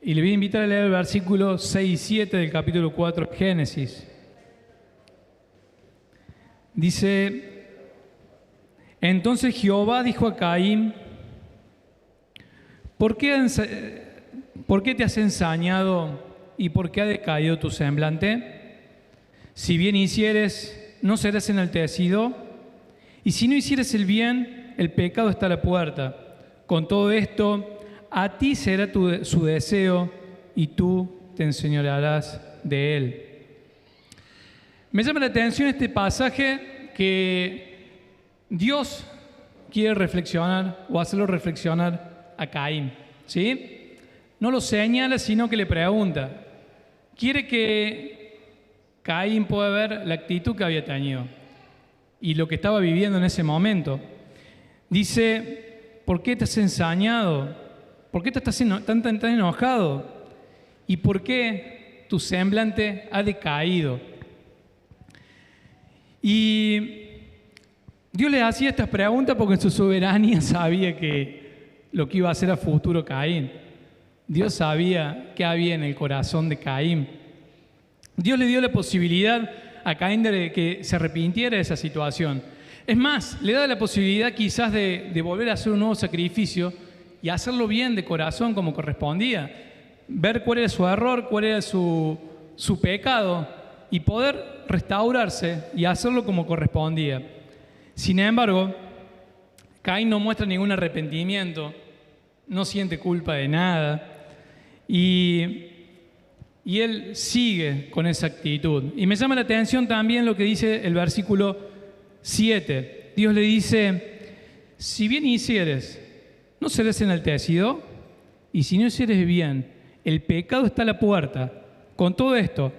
Y le voy a invitar a leer el versículo 6 y 7 del capítulo 4 de Génesis. Dice: entonces Jehová dijo a Caín: ¿por qué te has ensañado y por qué ha decaído tu semblante? Si bien hicieres, no serás enaltecido, y si no hicieres el bien, el pecado está a la puerta. Con todo esto, a ti será su deseo, y tú te enseñorearás de él. Me llama la atención este pasaje que Dios quiere reflexionar o hacerlo reflexionar a Caín, ¿sí? No lo señala, sino que le pregunta. Quiere que Caín pueda ver la actitud que había tenido y lo que estaba viviendo en ese momento. Dice: ¿por qué te has ensañado? ¿Por qué te estás tan enojado? ¿Y por qué tu semblante ha decaído? Y Dios le hacía estas preguntas porque en su soberanía sabía que lo que iba a hacer a futuro Caín. Dios sabía qué había en el corazón de Caín. Dios le dio la posibilidad a Caín de que se arrepintiera de esa situación. Es más, le da la posibilidad quizás de volver a hacer un nuevo sacrificio y hacerlo bien de corazón como correspondía. Ver cuál era su error, cuál era su pecado y poder restaurarse y hacerlo como correspondía. Sin embargo, Caín no muestra ningún arrepentimiento, no siente culpa de nada y él sigue con esa actitud. Y me llama la atención también lo que dice el versículo 7. Dios le dice: si bien hicieres, ¿no serás enaltecido? Y si no hicieres bien, el pecado está a la puerta. Con todo esto,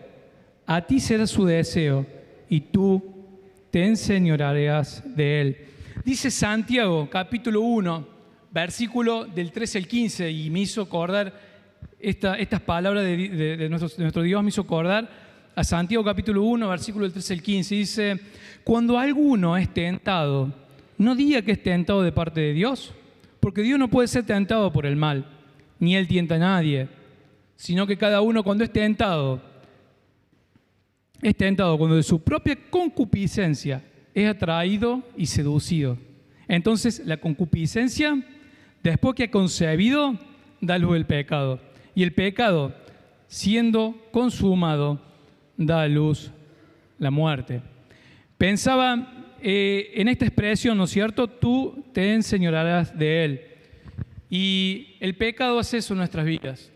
a ti será su deseo, y tú te enseñorearás de él. Dice Santiago, capítulo 1, versículo del 13 al 15, y me hizo acordar, estas palabras de nuestro Dios me hizo acordar a Santiago, capítulo 1, versículo del 13 al 15. Dice: cuando alguno es tentado, no diga que es tentado de parte de Dios, porque Dios no puede ser tentado por el mal, ni Él tienta a nadie, sino que cada uno cuando es tentado cuando de su propia concupiscencia es atraído y seducido. Entonces la concupiscencia, después que ha concebido, da luz el pecado. Y el pecado, siendo consumado, da a luz la muerte. Pensaba en esta expresión, ¿no es cierto? Tú te enseñorearás de él. Y el pecado hace eso en nuestras vidas.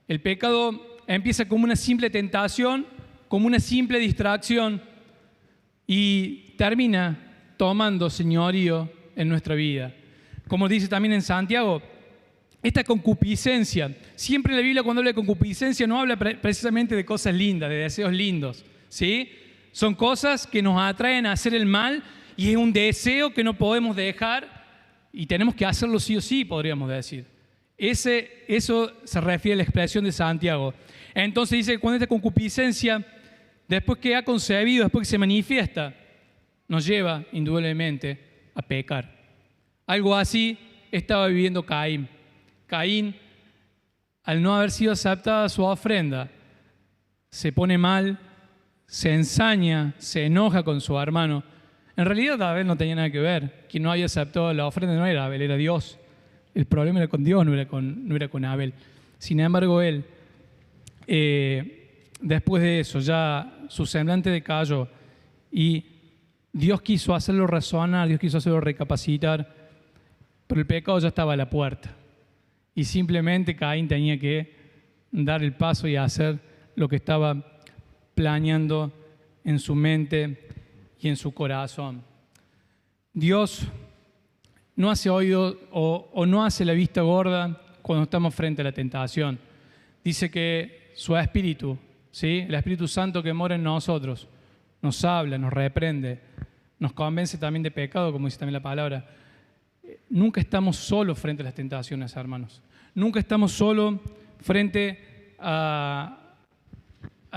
El pecado empieza como una simple tentación, como una simple distracción, y termina tomando señorío en nuestra vida. Como dice también en Santiago, esta concupiscencia, siempre en la Biblia cuando habla de concupiscencia no habla precisamente de cosas lindas, de deseos lindos, ¿sí? Son cosas que nos atraen a hacer el mal y es un deseo que no podemos dejar y tenemos que hacerlo sí o sí, podríamos decir. Eso se refiere a la expresión de Santiago. Entonces dice que cuando esta concupiscencia, después que ha concebido, después que se manifiesta, nos lleva indudablemente a pecar. Algo así estaba viviendo Caín. Caín, al no haber sido aceptada su ofrenda, se pone mal, se ensaña, se enoja con su hermano. En realidad Abel no tenía nada que ver. Quien no había aceptado la ofrenda no era Abel, era Dios. El problema era con Dios, no era con Abel. Sin embargo, él, después de eso, ya su semblante decayó y Dios quiso hacerlo razonar, Dios quiso hacerlo recapacitar, pero el pecado ya estaba a la puerta. Y simplemente Caín tenía que dar el paso y hacer lo que estaba planeando en su mente y en su corazón. Dios no hace oído o no hace la vista gorda cuando estamos frente a la tentación. Dice que su Espíritu, ¿sí? El Espíritu Santo que mora en nosotros, nos habla, nos reprende, nos convence también de pecado, como dice también la palabra. Nunca estamos solos frente a las tentaciones, hermanos. Nunca estamos solos frente a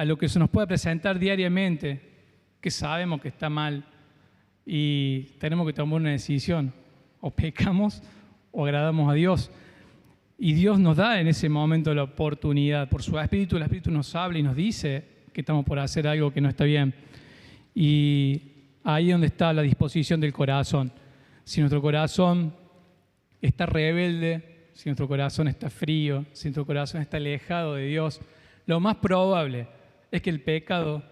lo que se nos puede presentar diariamente, que sabemos que está mal y tenemos que tomar una decisión. O pecamos o agradamos a Dios. Y Dios nos da en ese momento la oportunidad. Por su Espíritu, el Espíritu nos habla y nos dice que estamos por hacer algo que no está bien. Y ahí es donde está la disposición del corazón. Si nuestro corazón está rebelde, si nuestro corazón está frío, si nuestro corazón está alejado de Dios, lo más probable es que el pecado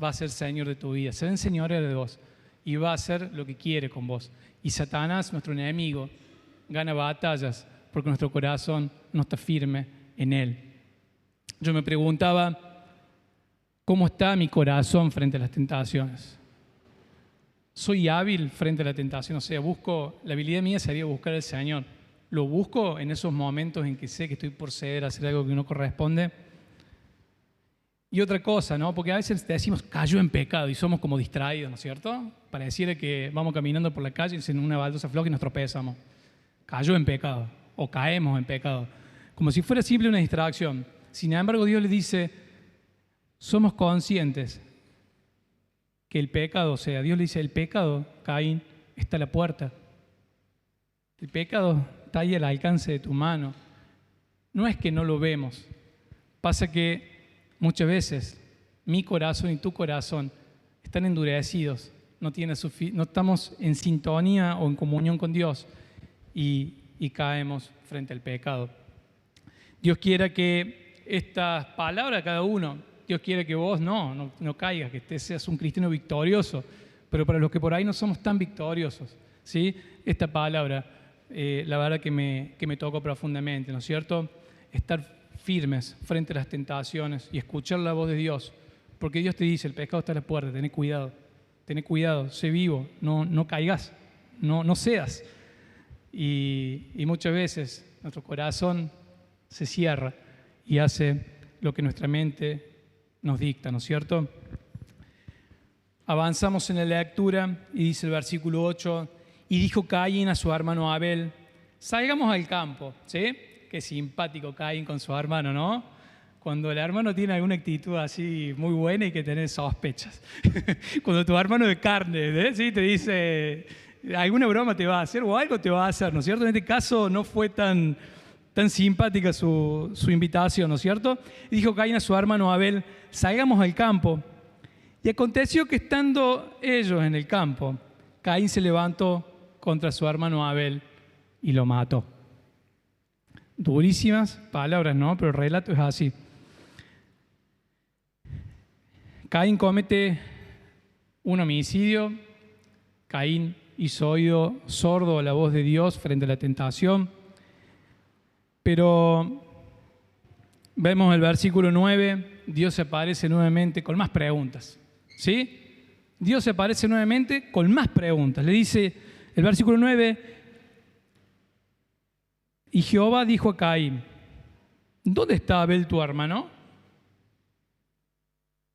va a ser señor de tu vida, se va a enseñorear de vos y va a hacer lo que quiere con vos. Y Satanás, nuestro enemigo, gana batallas porque nuestro corazón no está firme en Él. Yo me preguntaba, ¿cómo está mi corazón frente a las tentaciones? ¿Soy hábil frente a la tentación? O sea, la habilidad mía sería buscar al Señor. ¿Lo busco en esos momentos en que sé que estoy por ceder a hacer algo que no corresponde? Y otra cosa, ¿no? Porque a veces te decimos, cayó en pecado, y somos como distraídos, ¿no es cierto? Pareciera que vamos caminando por la calle y en una baldosa floja y nos tropezamos. Cayó en pecado, o caemos en pecado. Como si fuera simple una distracción. Sin embargo, Dios le dice, somos conscientes que el pecado, o sea, Dios le dice, el pecado, Caín, está a la puerta. El pecado está ahí al alcance de tu mano. No es que no lo vemos. Pasa que muchas veces mi corazón y tu corazón están endurecidos. No estamos en sintonía o en comunión con Dios y caemos frente al pecado. Dios quiere que estas palabras, cada uno, Dios quiere que vos no caigas, que seas un cristiano victorioso. Pero para los que por ahí no somos tan victoriosos, ¿sí? Esta palabra, la verdad que me tocó profundamente, ¿no es cierto? Estar firmes frente a las tentaciones y escuchar la voz de Dios. Porque Dios te dice, el pecado está a la puerta, ten cuidado, sé vivo, no caigas, no cedas. Y muchas veces nuestro corazón se cierra y hace lo que nuestra mente nos dicta, ¿no es cierto? Avanzamos en la lectura y dice el versículo 8, y dijo Caín a su hermano Abel, salgamos al campo, ¿sí? Qué simpático Caín con su hermano, ¿no? Cuando el hermano tiene alguna actitud así muy buena hay que tener sospechas. Cuando tu hermano de carne, ¿sí? Te dice, alguna broma te va a hacer o algo te va a hacer, ¿no es cierto? En este caso no fue tan simpática su invitación, ¿no es cierto? Y dijo Caín a su hermano Abel, salgamos al campo. Y aconteció que estando ellos en el campo, Caín se levantó contra su hermano Abel y lo mató. Durísimas palabras, ¿no? Pero el relato es así. Caín comete un homicidio. Caín hizo oído sordo a la voz de Dios frente a la tentación. Pero vemos el versículo 9, Dios se aparece nuevamente con más preguntas. ¿Sí? Dios se aparece nuevamente con más preguntas. Le dice el versículo 9, y Jehová dijo a Caín, ¿dónde está Abel tu hermano?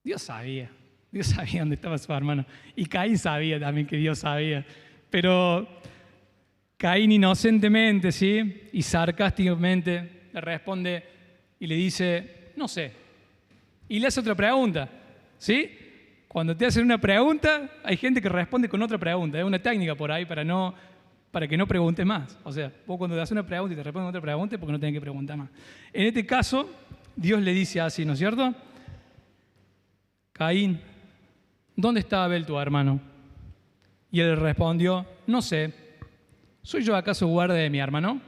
Dios sabía dónde estaba su hermano. Y Caín sabía también que Dios sabía. Pero Caín inocentemente, ¿sí? Y sarcásticamente le responde y le dice, no sé. Y le hace otra pregunta, ¿sí? Cuando te hacen una pregunta, hay gente que responde con otra pregunta. Es una técnica por ahí para que no preguntes más. O sea, vos cuando te haces una pregunta y te responden otra pregunta, porque no tenés que preguntar más. En este caso, Dios le dice así, ¿no es cierto? Caín, ¿dónde está Abel tu hermano? Y él respondió, no sé. ¿Soy yo acaso guarda de mi hermano?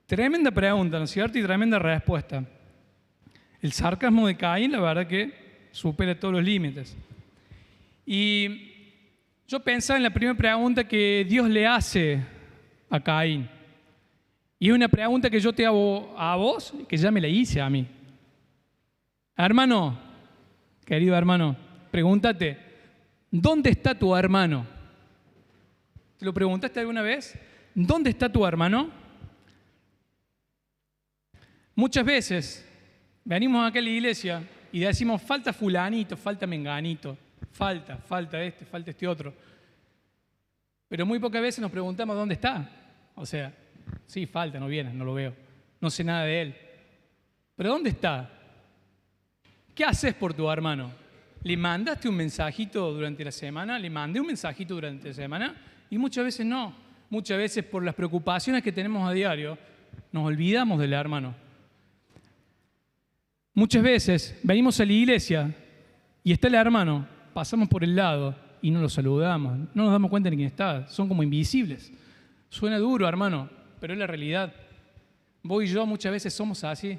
Tremenda pregunta, ¿no es cierto? Y tremenda respuesta. El sarcasmo de Caín, la verdad que supera todos los límites. Y yo pensaba en la primera pregunta que Dios le hace a Caín. Y es una pregunta que yo te hago a vos, que ya me la hice a mí. Hermano, querido hermano, pregúntate, ¿dónde está tu hermano? ¿Te lo preguntaste alguna vez? ¿Dónde está tu hermano? Muchas veces venimos acá a la iglesia y decimos, falta fulanito, falta menganito, falta este otro. Pero muy pocas veces nos preguntamos dónde está. O sea, sí, falta, no viene, no lo veo, no sé nada de él. Pero ¿dónde está? ¿Qué haces por tu hermano? ¿Le mandaste un mensajito durante la semana? ¿Le mandé un mensajito durante la semana? Y muchas veces no. muchas veces por las preocupaciones que tenemos a diario, nos olvidamos del hermano. Muchas veces venimos a la iglesia y está el hermano, pasamos por el lado y no lo saludamos, no nos damos cuenta de quién está, son como invisibles. Suena duro, hermano, pero es la realidad. Vos y yo muchas veces somos así.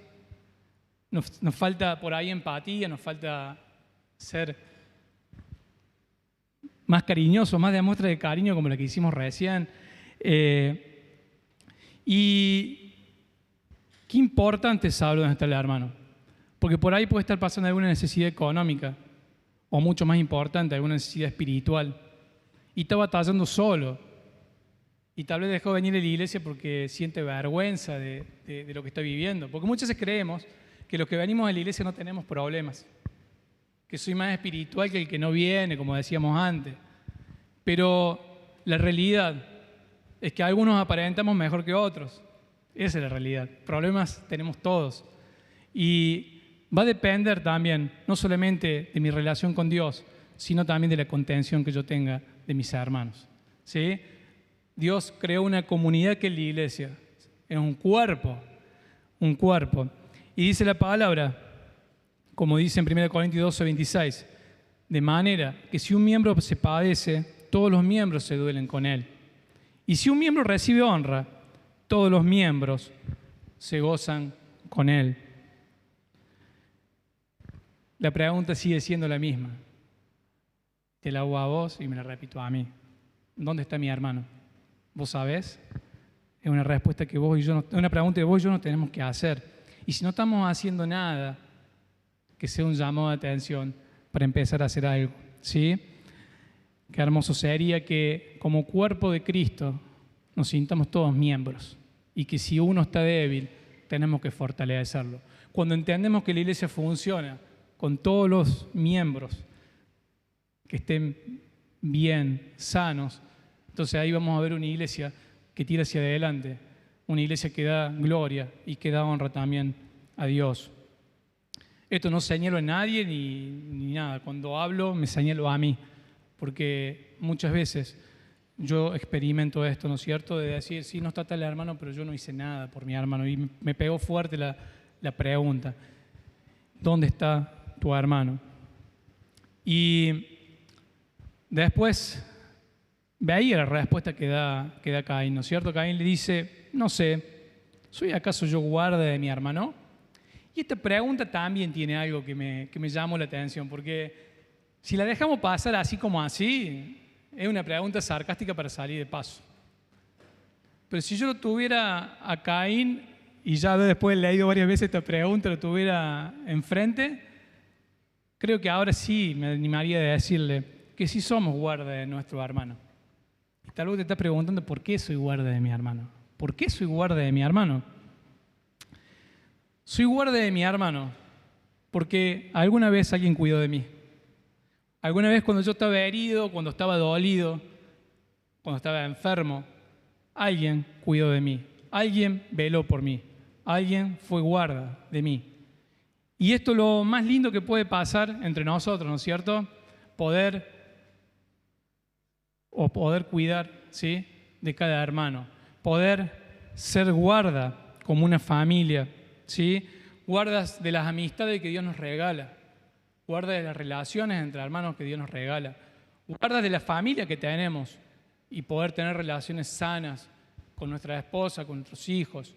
Nos falta por ahí empatía, nos falta ser más cariñosos, más de muestra de cariño como la que hicimos recién. Y qué importante es saber dónde está el hermano. Porque por ahí puede estar pasando alguna necesidad económica, o mucho más importante, alguna necesidad espiritual. Y está batallando solo. Y tal vez dejó de venir a la iglesia porque siente vergüenza de lo que está viviendo. Porque muchas veces creemos que los que venimos a la iglesia no tenemos problemas. Que soy más espiritual que el que no viene, como decíamos antes. Pero la realidad es que algunos aparentamos mejor que otros. Esa es la realidad. Problemas tenemos todos. Y va a depender también, no solamente de mi relación con Dios, sino también de la contención que yo tenga de mis hermanos. ¿Sí? Dios creó una comunidad que es la iglesia. Es un cuerpo. Un cuerpo. Y dice la palabra, como dice en 1 Corintios 12, 26, de manera que si un miembro se padece, todos los miembros se duelen con él. Y si un miembro recibe honra, todos los miembros se gozan con él. La pregunta sigue siendo la misma. Te la hago a vos y me la repito a mí. ¿Dónde está mi hermano? ¿Vos sabés? Es una respuesta que vos y yo, una pregunta que vos y yo no tenemos que hacer. Y si no estamos haciendo nada, que sea un llamado de atención para empezar a hacer algo, ¿sí? Qué hermoso sería que como cuerpo de Cristo nos sintamos todos miembros y que si uno está débil, tenemos que fortalecerlo. Cuando entendemos que la iglesia funciona con todos los miembros que estén bien, sanos, entonces ahí vamos a ver una iglesia que tira hacia adelante, una iglesia que da gloria y que da honra también a Dios. Esto no señalo a nadie ni nada. Cuando hablo me señalo a mí, porque muchas veces yo experimento esto, ¿no es cierto? De decir, sí, no está tal hermano, pero yo no hice nada por mi hermano. Y me pegó fuerte la pregunta, ¿dónde está tu hermano? Y después veía la respuesta que da Caín, ¿no es cierto? Caín le dice, no sé, ¿soy acaso yo guarda de mi hermano? Y esta pregunta también tiene algo que me llamó la atención, porque si la dejamos pasar así como así, es una pregunta sarcástica para salir de paso. Pero si yo lo tuviera a Caín, y ya después he leído varias veces esta pregunta, lo tuviera enfrente, creo que ahora sí me animaría a decirle que sí somos guarda de nuestro hermano. Y tal vez te estás preguntando, ¿por qué soy guarda de mi hermano? ¿Por qué soy guarda de mi hermano? Soy guarda de mi hermano porque alguna vez alguien cuidó de mí. Alguna vez cuando yo estaba herido, cuando estaba dolido, cuando estaba enfermo, alguien cuidó de mí. Alguien veló por mí. Alguien fue guarda de mí. Y esto es lo más lindo que puede pasar entre nosotros, ¿no es cierto? Poder cuidar, ¿sí?, de cada hermano. Poder ser guarda como una familia, ¿sí? Guardas de las amistades que Dios nos regala. Guardas de las relaciones entre hermanos que Dios nos regala. Guardas de la familia que tenemos y poder tener relaciones sanas con nuestra esposa, con nuestros hijos.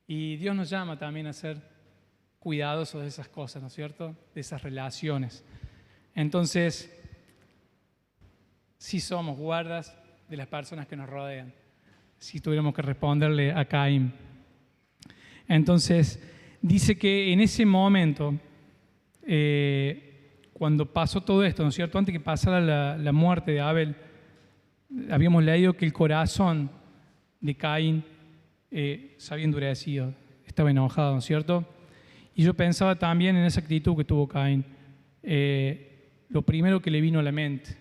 Y Dios nos llama también a ser cuidadosos de esas cosas, ¿no es cierto? De esas relaciones. Entonces, sí somos guardas de las personas que nos rodean, si tuviéramos que responderle a Caín. Entonces, dice que en ese momento, cuando pasó todo esto, ¿no es cierto? Antes que pasara la muerte de Abel, habíamos leído que el corazón de Caín se había endurecido, estaba enojado, ¿no es cierto? Y yo pensaba también en esa actitud que tuvo Caín, lo primero que le vino a la mente.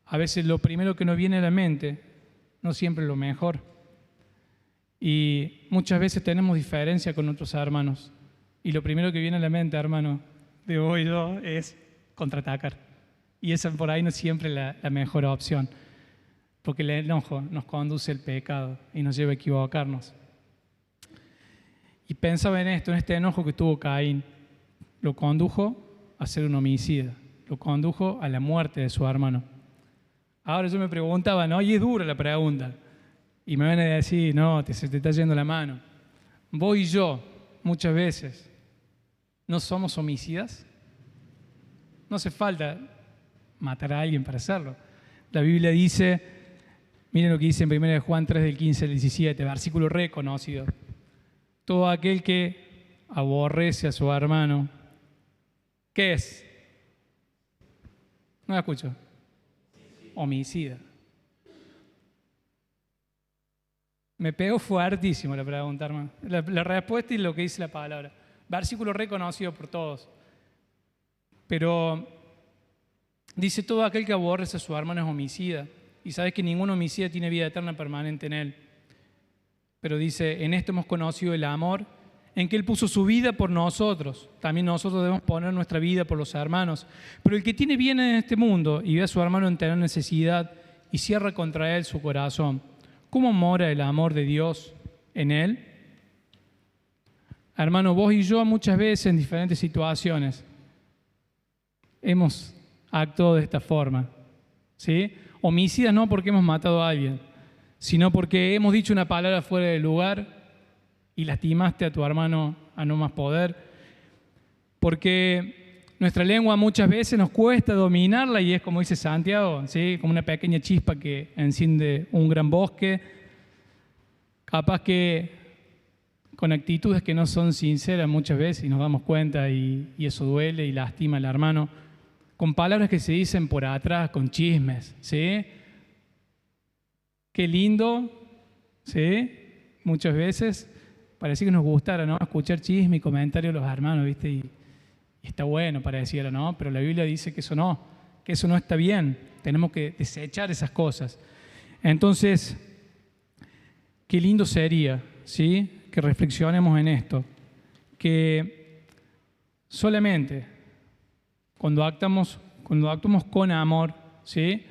A veces lo primero que nos viene a la mente no siempre es lo mejor. Y muchas veces tenemos diferencia con nuestros hermanos. Y lo primero que viene a la mente, hermano, de vos y yo, es contraatacar. Y esa por ahí no es siempre la mejor opción. porque el enojo nos conduce al pecado y nos lleva a equivocarnos. Y pensaba en esto, en este enojo que tuvo Caín, lo condujo a ser un homicida, lo condujo a la muerte de su hermano. Ahora yo me preguntaba, ¿no? Y es dura la pregunta, y me van a decir, no, se te está yendo la mano. Vos y yo, muchas veces, ¿no somos homicidas? No hace falta matar a alguien para hacerlo. La Biblia dice, miren lo que dice en 1 Juan 3, del 15 al 17, versículo reconocido. Todo aquel que aborrece a su hermano, ¿qué es? No la escucho. Homicida. Me pegó fuertísimo la pregunta, hermano. La respuesta y lo que dice la palabra. Versículo reconocido por todos. Pero dice, todo aquel que aborrece a su hermano es homicida. Y sabes que ningún homicida tiene vida eterna permanente en él. Pero dice, en esto hemos conocido el amor, en que Él puso su vida por nosotros. También nosotros debemos poner nuestra vida por los hermanos. Pero el que tiene bien en este mundo y ve a su hermano en tener necesidad y cierra contra él su corazón, ¿cómo mora el amor de Dios en él? Hermano, vos y yo muchas veces en diferentes situaciones hemos actuado de esta forma, ¿sí? Homicidas no porque hemos matado a alguien, sino porque hemos dicho una palabra fuera del lugar y lastimaste a tu hermano a no más poder, porque nuestra lengua muchas veces nos cuesta dominarla y es como dice Santiago, ¿sí? Como una pequeña chispa que enciende un gran bosque, capaz que con actitudes que no son sinceras muchas veces y nos damos cuenta y eso duele y lastima al hermano, con palabras que se dicen por atrás, con chismes, ¿sí? Qué lindo, ¿sí? Muchas veces parecía que nos gustara, ¿no? Escuchar chisme y comentarios de los hermanos, ¿viste? Y está bueno, pareciera, ¿no? Pero la Biblia dice que eso no está bien. Tenemos que desechar esas cosas. Entonces, qué lindo sería, ¿sí? Que reflexionemos en esto. Que solamente cuando actuamos con amor, ¿sí?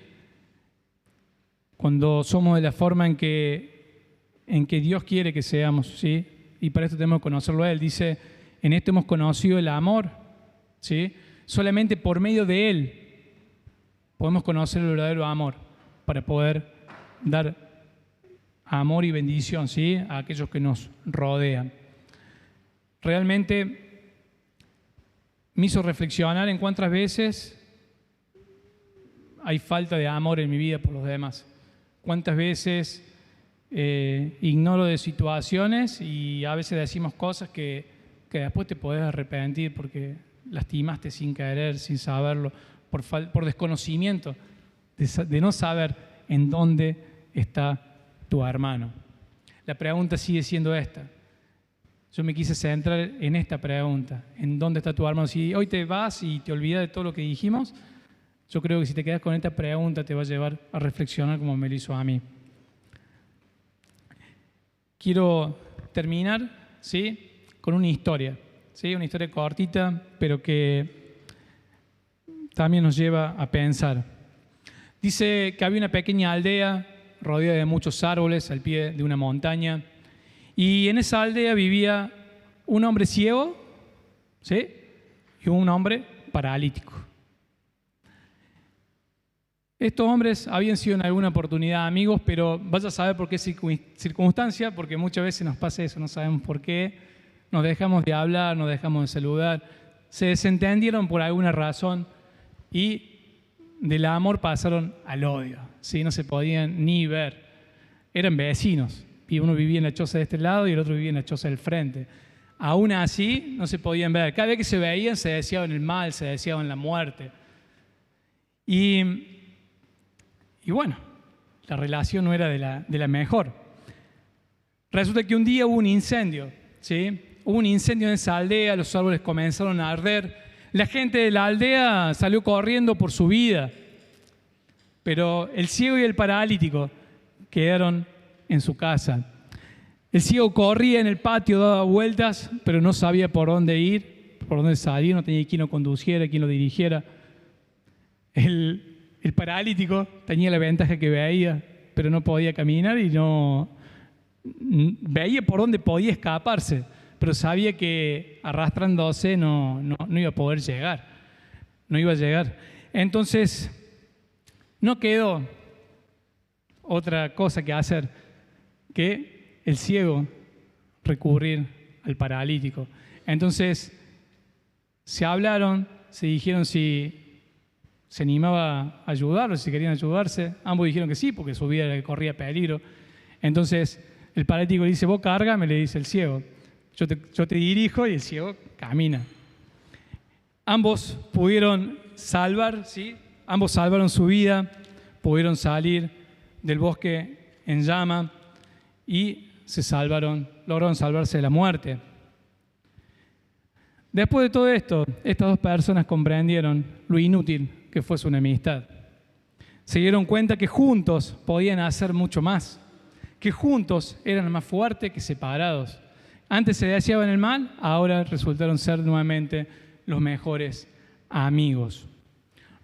Cuando somos de la forma en que Dios quiere que seamos, ¿sí? Y para esto tenemos que conocerlo a Él. Dice, en esto hemos conocido el amor, ¿sí? Solamente por medio de Él podemos conocer el verdadero amor para poder dar amor y bendición, ¿sí? A aquellos que nos rodean. Realmente me hizo reflexionar en cuántas veces hay falta de amor en mi vida por los demás. Cuántas veces ignoro de situaciones y a veces decimos cosas que después te podés arrepentir porque lastimaste sin querer, sin saberlo, por desconocimiento, de no saber en dónde está tu hermano. La pregunta sigue siendo esta. Yo me quise centrar en esta pregunta, ¿en dónde está tu hermano? Si hoy te vas y te olvidas de todo lo que dijimos, yo creo que si te quedas con esta pregunta te va a llevar a reflexionar como me lo hizo a mí. Quiero terminar, ¿sí? Con una historia, ¿sí? Una historia cortita, pero que también nos lleva a pensar. Dice que había una pequeña aldea rodeada de muchos árboles al pie de una montaña y en esa aldea vivía un hombre ciego, ¿sí? Y un hombre paralítico. Estos hombres habían sido en alguna oportunidad amigos, pero vaya a saber por qué circunstancia, porque muchas veces nos pasa eso, no sabemos por qué, nos dejamos de hablar, nos dejamos de saludar, se desentendieron por alguna razón y del amor pasaron al odio, ¿sí? No se podían ni ver, eran vecinos, y uno vivía en la choza de este lado y el otro vivía en la choza del frente. Aún así no se podían ver, cada vez que se veían se deseaban el mal, se deseaban la muerte. Y bueno, la relación no era de la mejor. Resulta que un día hubo un incendio, ¿sí? Hubo un incendio en esa aldea, los árboles comenzaron a arder. La gente de la aldea salió corriendo por su vida, pero el ciego y el paralítico quedaron en su casa. El ciego corría en el patio, daba vueltas, pero no sabía por dónde ir, por dónde salir, no tenía quien lo conduciera, quien lo dirigiera. El paralítico tenía la ventaja que veía, pero no podía caminar y no veía por dónde podía escaparse, pero sabía que arrastrándose no iba a poder llegar, no iba a llegar. Entonces, no quedó otra cosa que hacer que el ciego recurrir al paralítico. Entonces, se hablaron, se dijeron si se animaba a ayudarlo, si querían ayudarse. Ambos dijeron que sí, porque su vida corría peligro. Entonces, el paralítico le dice, vos cárgame, le dice el ciego. Yo te dirijo, y el ciego camina. Ambos pudieron salvar, ¿sí? Ambos salvaron su vida, pudieron salir del bosque en llama y lograron salvarse de la muerte. Después de todo esto, estas dos personas comprendieron lo inútil que fue su enemistad. Se dieron cuenta que juntos podían hacer mucho más, que juntos eran más fuertes que separados. Antes se deseaban el mal, ahora resultaron ser nuevamente los mejores amigos.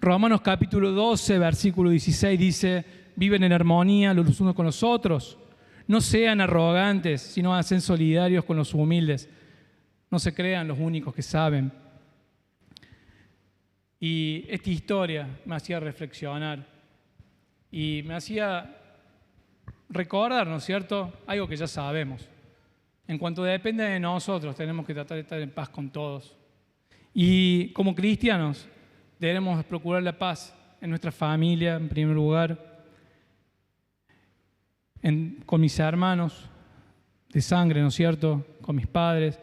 Romanos capítulo 12, versículo 16 dice, viven en armonía los unos con los otros, no sean arrogantes, sino hacen solidarios con los humildes. No se crean los únicos que saben. Y esta historia me hacía reflexionar y me hacía recordar, ¿no es cierto?, algo que ya sabemos. En cuanto depende de nosotros, tenemos que tratar de estar en paz con todos. Y como cristianos, debemos procurar la paz en nuestra familia, en primer lugar, con mis hermanos de sangre, ¿no es cierto?, con mis padres.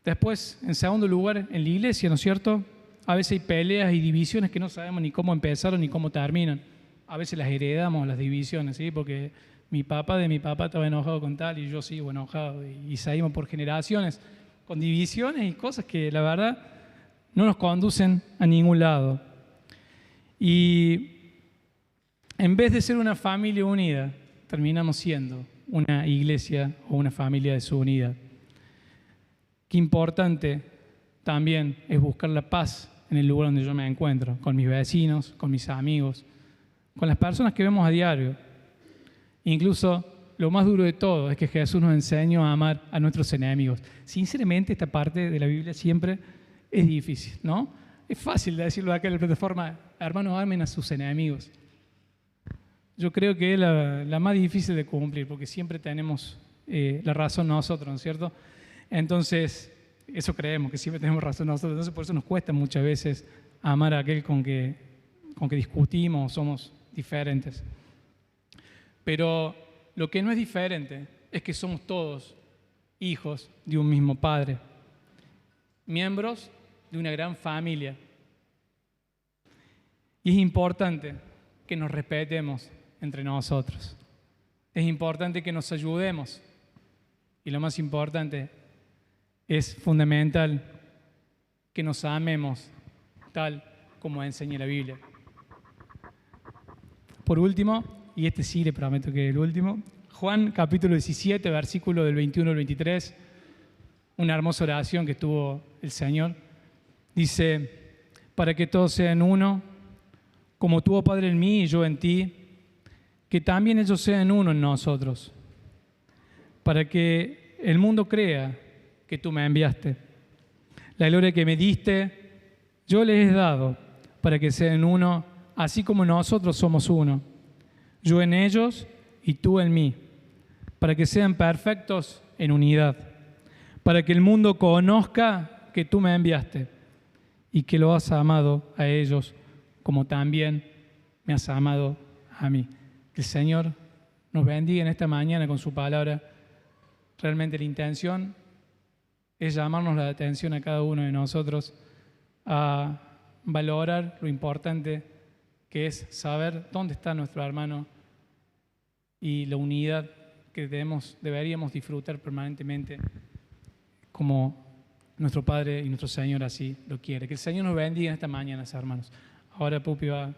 Después, en segundo lugar, en la iglesia, ¿no es cierto? A veces hay peleas y divisiones que no sabemos ni cómo empezaron ni cómo terminan. A veces las heredamos, las divisiones, ¿sí? Porque mi papá estaba enojado con tal y yo sigo enojado. Y seguimos por generaciones con divisiones y cosas que la verdad no nos conducen a ningún lado. Y en vez de ser una familia unida, terminamos siendo una iglesia o una familia desunida. Qué importante también es buscar la paz en el lugar donde yo me encuentro, con mis vecinos, con mis amigos, con las personas que vemos a diario. Incluso lo más duro de todo es que Jesús nos enseñó a amar a nuestros enemigos. Sinceramente, esta parte de la Biblia siempre es difícil, ¿no? Es fácil de decirlo acá en la plataforma, hermanos, amen a sus enemigos. Yo creo que es la más difícil de cumplir, porque siempre tenemos la razón nosotros, ¿no es cierto? Entonces, eso creemos, que siempre tenemos razón nosotros. Entonces, por eso nos cuesta muchas veces amar a aquel con que discutimos, somos diferentes. Pero lo que no es diferente es que somos todos hijos de un mismo Padre, miembros de una gran familia. Y es importante que nos respetemos entre nosotros. Es importante que nos ayudemos. Y lo más importante, es fundamental que nos amemos tal como enseña la Biblia. Por último, y este sí le prometo que es el último, Juan capítulo 17, versículo del 21 al 23, una hermosa oración que tuvo el Señor. Dice, para que todos sean uno, como tú, oh Padre, en mí y yo en ti, que también ellos sean uno en nosotros, para que el mundo crea que tú me enviaste. La gloria que me diste, yo les he dado, para que sean uno, así como nosotros somos uno. Yo en ellos y tú en mí, para que sean perfectos en unidad, para que el mundo conozca que tú me enviaste y que lo has amado a ellos, como también me has amado a mí. Que el Señor nos bendiga en esta mañana con su palabra. Realmente la intención es llamarnos la atención a cada uno de nosotros a valorar lo importante que es saber dónde está nuestro hermano y la unidad que deberíamos disfrutar permanentemente como nuestro Padre y nuestro Señor así lo quiere. Que el Señor nos bendiga en esta mañana, hermanos. Ahora Pupi va